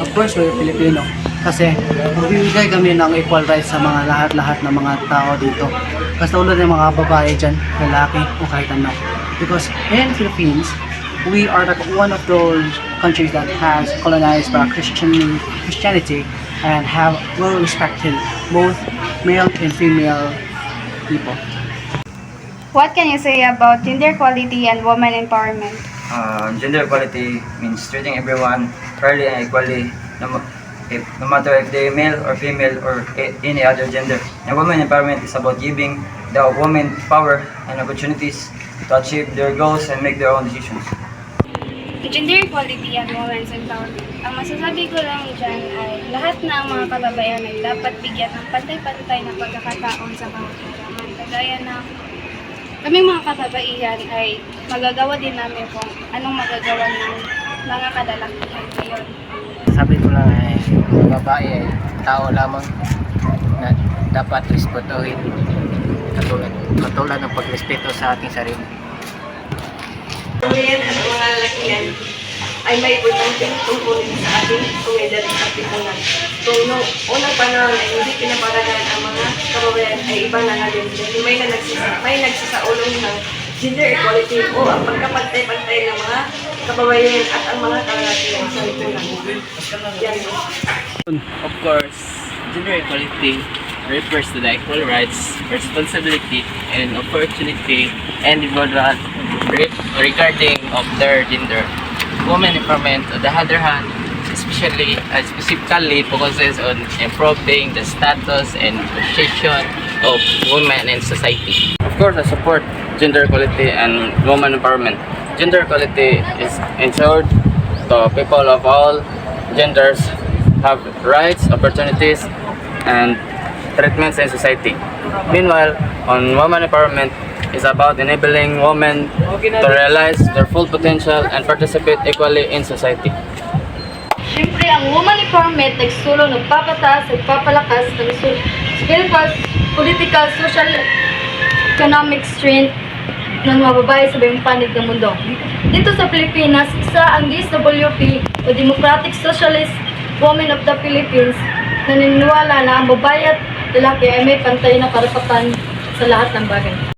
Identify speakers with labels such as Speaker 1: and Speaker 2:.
Speaker 1: Of course, we're Filipino. Kasi magbibigay kami ng equal rights sa mga lahat-lahat ng mga tao dito. Basta ulo ng mga babae dyan, lalaki o kahit ano. Because in Philippines, we are like one of those countries that has colonized by Christianity and have well respected both male and female people.
Speaker 2: What can you say about gender equality and women empowerment?
Speaker 3: Gender equality means treating everyone fairly and equally, no matter if they're male or female or any other gender. And women empowerment is about giving the women power and opportunities to achieve their goals and make their own decisions.
Speaker 2: Gender equality and women's empowerment. Ang masasabi ko lang dyan ay lahat ng mga kababayan ay dapat bigyan ng pantay-pantay na pagkakataon sa bawat halaman. Kagaya na kaming mga kababaihan ay magagawa din namin kung anong magagawa ng mga kadalakihan ngayon.
Speaker 4: Sabi ko lang ay babae ay tao lamang na dapat respetuhin katulad ng pagrespeto sa ating sarili.
Speaker 5: Pamilyan at mga lalakihan ay may importanteng tungkulin sa ating komunidad at lipunan. Kung noong unang panahon ay hindi pinaparagan ang mga kababayan ay iba na nga din. May nagsasaulong ng gender equality o ang pagkapantay-pantay ng mga kababayan at ang mga kalalakihan sa lipunan. Yan.
Speaker 6: Of course, gender equality refers to the equal rights, responsibility, and opportunity individual regarding of their gender. Women empowerment, on the other hand, specifically focuses on improving the status and position of women in society. Of course, I support gender equality and women empowerment. Gender equality is ensured to people of all genders have rights, opportunities, and treatments in society. Meanwhile, on women empowerment is about enabling women to realize their full potential and participate equally in society.
Speaker 2: Siyempre, ang woman empowerment nagsulong nagpapataas at papalakas ng spiritual, political, social, economic strength ng mga babae sa buong panig ng mundo. Dito sa Pilipinas, isa ang DSWP o Democratic Socialist Women of the Philippines na naniniwala na ang babae at lalaki ay may pantay na karapatan sa lahat ng bagay.